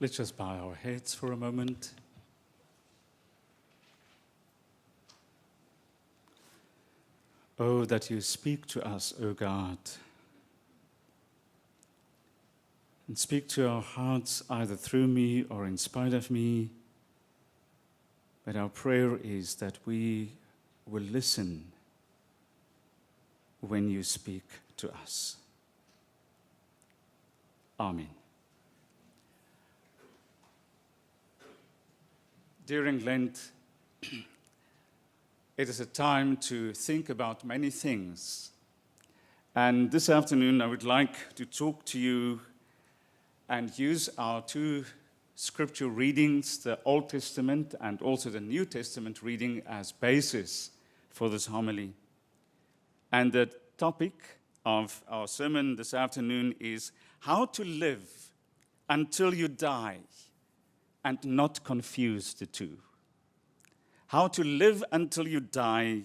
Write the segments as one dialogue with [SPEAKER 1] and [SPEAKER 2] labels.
[SPEAKER 1] Let's just bow our heads for a moment. Oh, that you speak to us, O God, and speak to our hearts either through me or in spite of me. But our prayer is that we will listen when you speak to us. Amen. During Lent, it is a time to think about many things. And this afternoon, I would like to talk to you and use our two scripture readings, the Old Testament and also the New Testament reading, as basis for this homily. And the topic of our sermon this afternoon is how to live until you die and not confuse the two. How to live until you die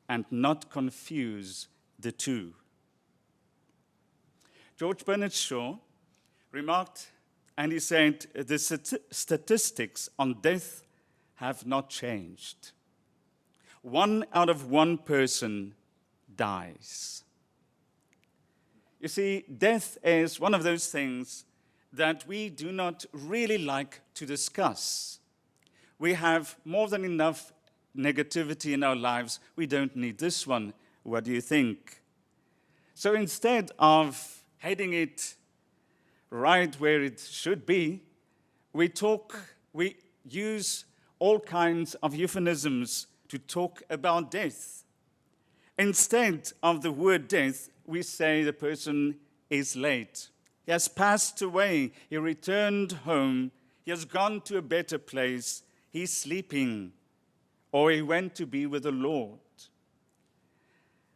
[SPEAKER 1] and not confuse the two. George Bernard Shaw remarked, and he said, the statistics on death have not changed. 1 out of 1 person dies. You see, death is one of those things that we do not really like to discuss. We have more than enough negativity in our lives. We don't need this one. What do you think? So instead of heading it right where it should be, we use all kinds of euphemisms to talk about death. Instead of the word death, we say the person is late. He has passed away. He returned home. He has gone to a better place. He's sleeping. Or he went to be with the Lord.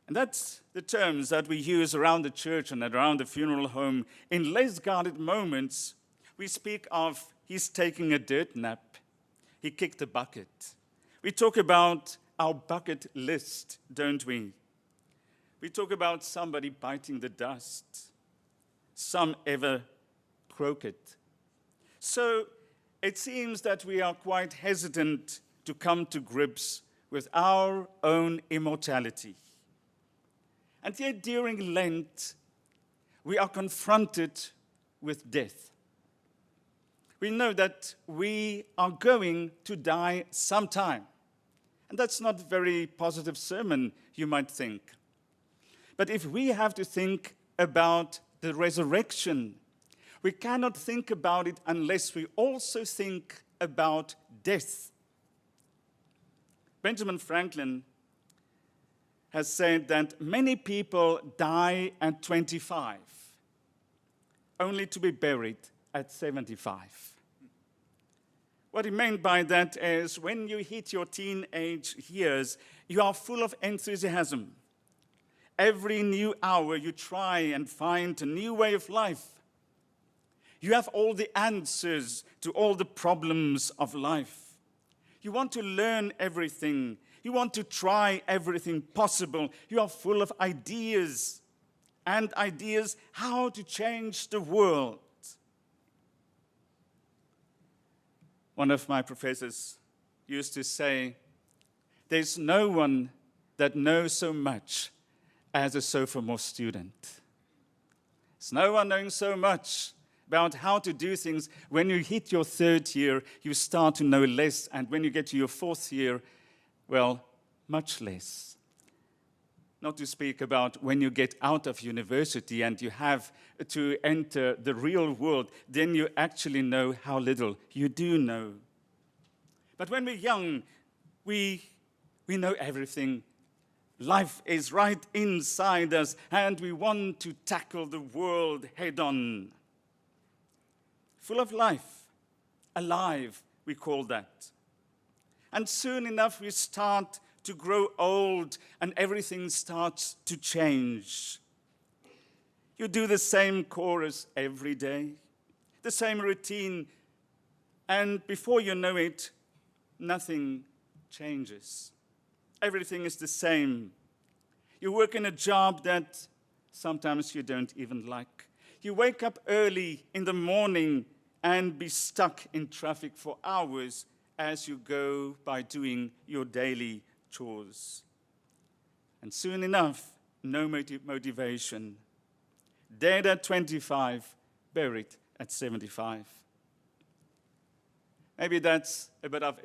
[SPEAKER 1] And that's the terms that we use around the church and around the funeral home. In less guarded moments, we speak of he's taking a dirt nap. He kicked a bucket. We talk about our bucket list, don't we? We talk about somebody biting the dust. Some ever croaked. So it seems that we are quite hesitant to come to grips with our own immortality. And yet during Lent, we are confronted with death. We know that we are going to die sometime. And that's not a very positive sermon, you might think. But if we have to think about the resurrection, we cannot think about it unless we also think about death. Benjamin Franklin has said that many people die at 25, only to be buried at 75. What he meant by that is when you hit your teenage years, you are full of enthusiasm. Every new hour you try and find a new way of life. You have all the answers to all the problems of life. You want to learn everything. You want to try everything possible. You are full of ideas and ideas how to change the world. One of my professors used to say, there's no one that knows so much as a sophomore student. There's no one knowing so much about how to do things. When you hit your 3rd year, you start to know less, and when you get to your 4th year, well, much less. Not to speak about when you get out of university and you have to enter the real world, then you actually know how little you do know. But when we're young, we know everything. Life is right inside us, and we want to tackle the world head-on. Full of life, alive, we call that. And soon enough, we start to grow old, and everything starts to change. You do the same chorus every day, the same routine, and before you know it, nothing changes. Everything is the same. You work in a job that sometimes you don't even like. You wake up early in the morning and be stuck in traffic for hours as you go by doing your daily chores. And soon enough, no motivation. Dead at 25, buried at 75. Maybe that's a bit of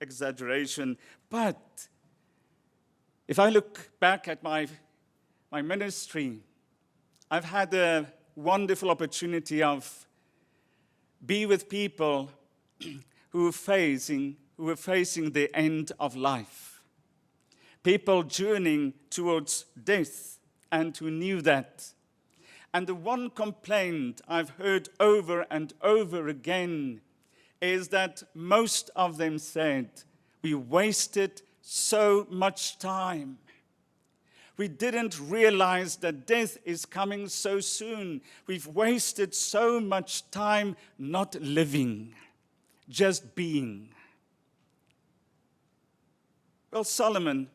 [SPEAKER 1] exaggeration, but if I look back at my ministry, I've had a wonderful opportunity of be with people who are facing the end of life. People journeying towards death and who knew that. And the one complaint I've heard over and over again is that most of them said, we wasted so much time. We didn't realize that death is coming so soon. We've wasted so much time not living, just being. Well, Solomon,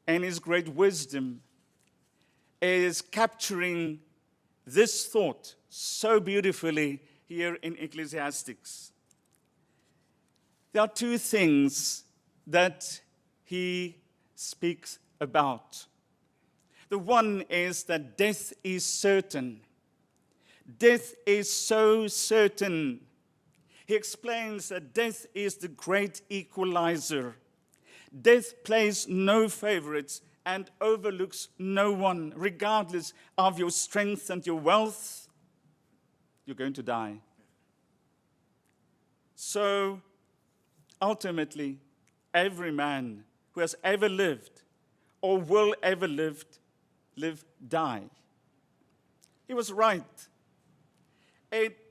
[SPEAKER 1] in his great wisdom, is capturing this thought so beautifully here in Ecclesiastes. There are two things that he speaks about. The one is that death is certain. Death is so certain. He explains that death is the great equalizer. Death plays no favorites and overlooks no one, regardless of your strength and your wealth. You're going to die. So, ultimately, every man who has ever lived or will ever live, die. He was right. It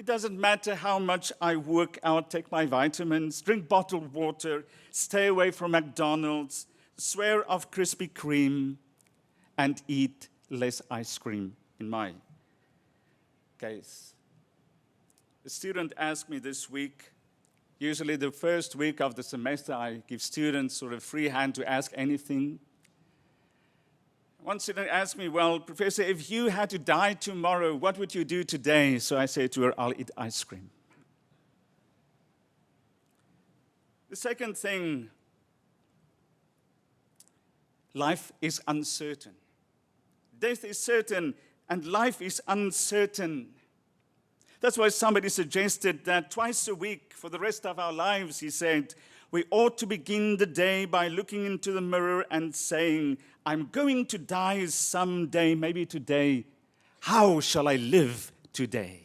[SPEAKER 1] doesn't matter how much I work out, take my vitamins, drink bottled water, stay away from McDonald's, swear off Krispy Kreme, and eat less ice cream, in my case. A student asked me this week, usually the first week of the semester, I give students sort of free hand to ask anything. One student asked me, well, Professor, if you had to die tomorrow, what would you do today? So I said to her, I'll eat ice cream. The second thing, life is uncertain. Death is certain, and life is uncertain. That's why somebody suggested that twice a week for the rest of our lives, he said, we ought to begin the day by looking into the mirror and saying, I'm going to die someday, maybe today. How shall I live today?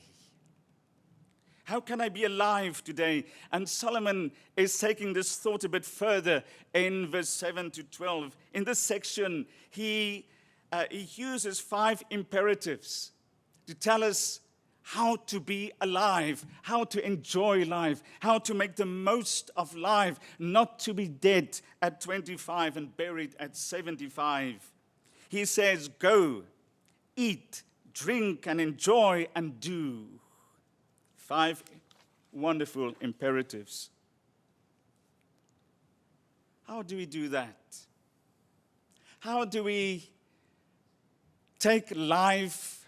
[SPEAKER 1] How can I be alive today? And Solomon is taking this thought a bit further in verse 7 to 12. In this section, he uses 5 imperatives to tell us how to be alive, how to enjoy life, how to make the most of life, not to be dead at 25 and buried at 75. He says, go, eat, drink, and enjoy, and do. 5 wonderful imperatives. How do we do that? How do we take life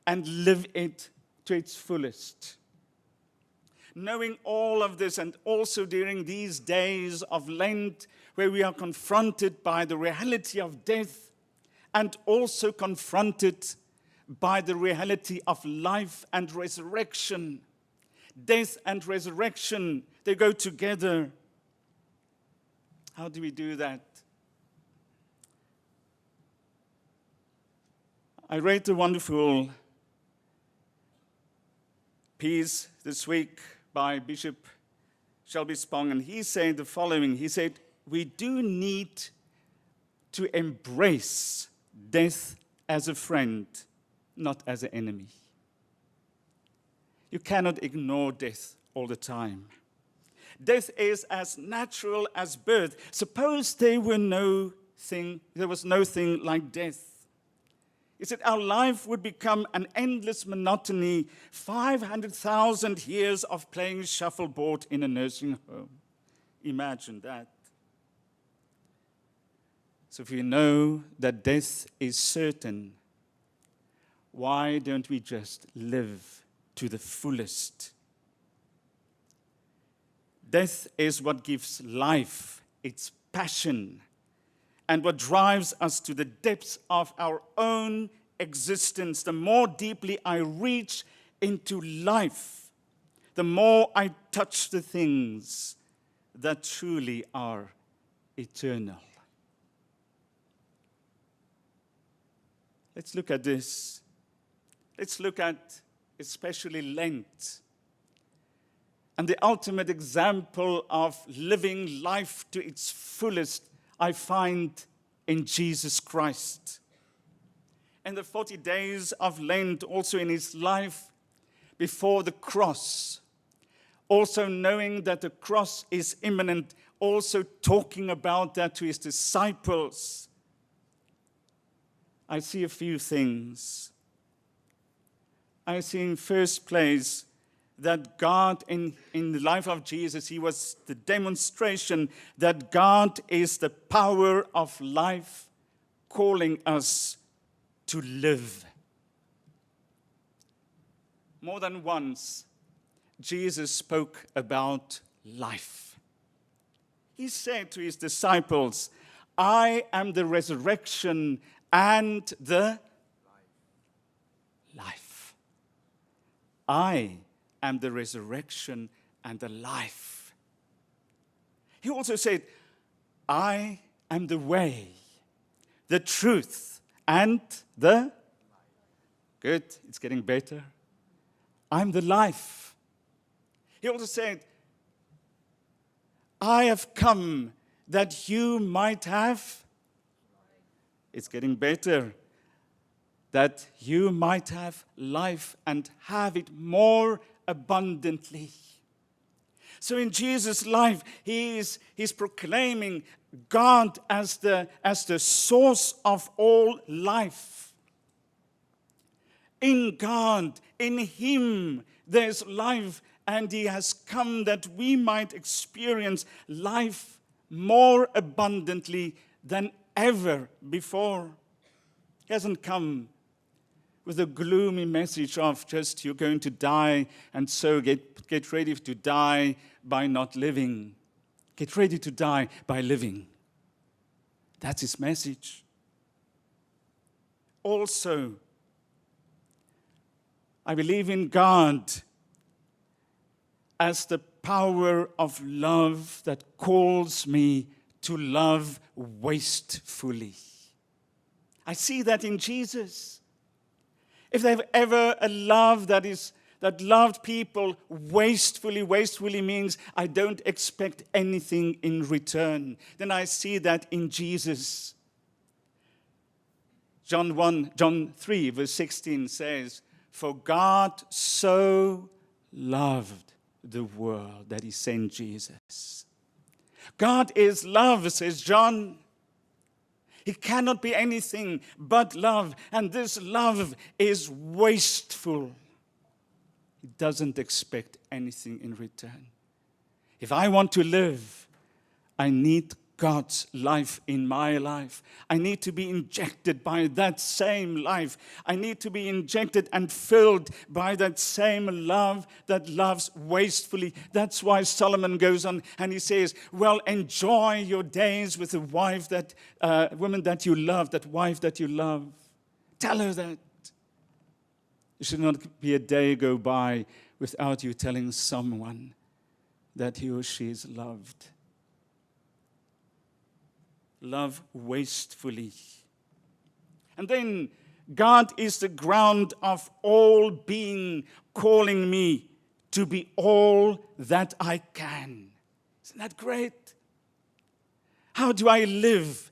[SPEAKER 1] and live it to its fullest? Knowing all of this, and also during these days of Lent, where we are confronted by the reality of death, and also confronted by the reality of life and resurrection. Death and resurrection, they go together. How do we do that? I read a wonderful piece this week by Bishop Shelby Spong, and he said the following. He said, we do need to embrace death as a friend, not as an enemy. You cannot ignore death all the time. Death is as natural as birth. Suppose there was no thing like death. He said our life would become an endless monotony, 500,000 years of playing shuffleboard in a nursing home. Imagine that. So if we know that death is certain, why don't we just live to the fullest. Death is what gives life its passion and what drives us to the depths of our own existence. The more deeply I reach into life, the more I touch the things that truly are eternal. Let's look at this. Let's look at especially Lent. And the ultimate example of living life to its fullest, I find in Jesus Christ. In the 40 days of Lent, also in his life before the cross, also knowing that the cross is imminent, also talking about that to his disciples, I see a few things. I see in first place that God, in the life of Jesus, he was the demonstration that God is the power of life, calling us to live. More than once, Jesus spoke about life. He said to his disciples, I am the resurrection and the life. I am the resurrection and the life. He also said, I am the way, the truth, and the... Good, it's getting better. I'm the life. He also said, I have come that you might have... It's getting better. That you might have life and have it more abundantly. So in Jesus' life, he's proclaiming God as the source of all life. In God, in him, there's life, and he has come that we might experience life more abundantly than ever before. He hasn't come with a gloomy message of just you're going to die, and so get ready to die by not living. Get ready to die by living. That's his message. Also, I believe in God as the power of love that calls me to love wastefully. I see that in Jesus. If there's ever a love that loved people wastefully means I don't expect anything in return, then I see that in Jesus. John 3, verse 16 says, for God so loved the world that he sent Jesus. God is love, says John. He cannot be anything but love, and this love is wasteful. He doesn't expect anything in return. If I want to live, I need God's life in my life. I need to be injected by that same life. I need to be injected and filled by that same love that loves wastefully. That's why Solomon goes on and he says, well, enjoy your days with the wife woman that you love, that wife that you love. Tell her that. There should not be a day go by without you telling someone that he or she is loved. Love wastefully. And then God is the ground of all being, calling me to be all that I can. Isn't that great? How do I live?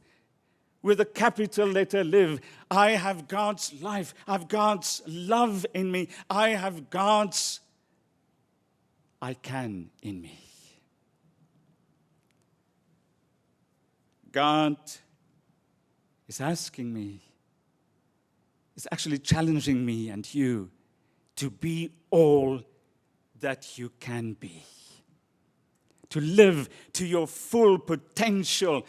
[SPEAKER 1] With a capital letter live. I have God's life. I have God's love in me. I have God's I can in me. God is asking me, is actually challenging me and you to be all that you can be. To live to your full potential.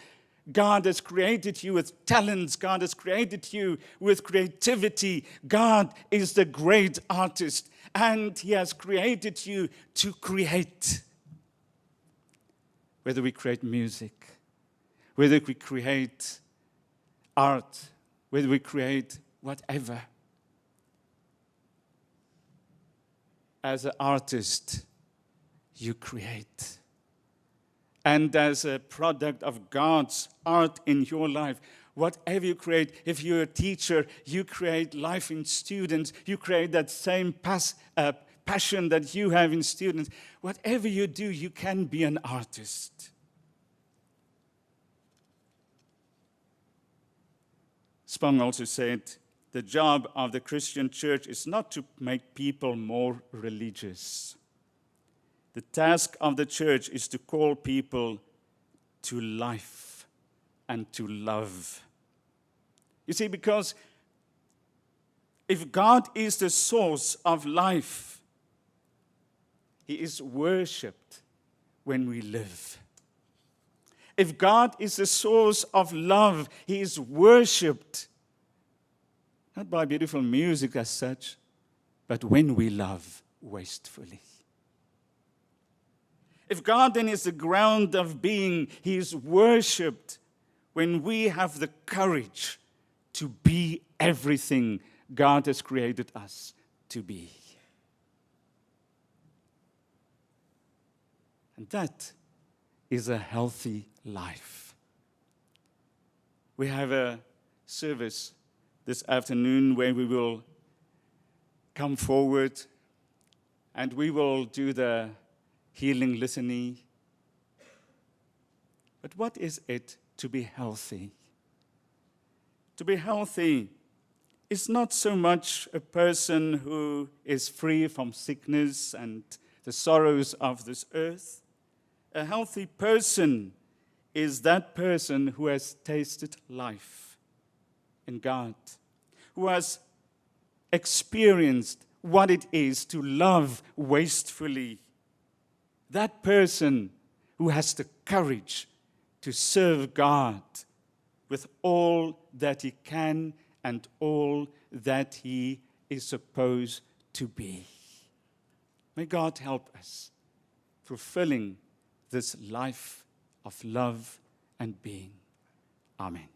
[SPEAKER 1] God has created you with talents. God has created you with creativity. God is the great artist, and He has created you to create. Whether we create music, whether we create art, whether we create whatever. As an artist, you create. And as a product of God's art in your life, whatever you create, if you're a teacher, you create life in students, you create that same passion that you have in students. Whatever you do, you can be an artist. Spong also said, the job of the Christian church is not to make people more religious. The task of the church is to call people to life and to love. You see, because if God is the source of life, He is worshipped when we live. If God is the source of love, He is worshipped, not by beautiful music as such, but when we love wastefully. If God then is the ground of being, He is worshipped when we have the courage to be everything God has created us to be. And that is a healthy life. We have a service this afternoon where we will come forward and we will do the healing litany. But what is it to be healthy? To be healthy is not so much a person who is free from sickness and the sorrows of this earth. A healthy person is that person who has tasted life in God, who has experienced what it is to love wastefully. That person who has the courage to serve God with all that he can and all that he is supposed to be. May God help us fulfilling this life of love and being. Amen.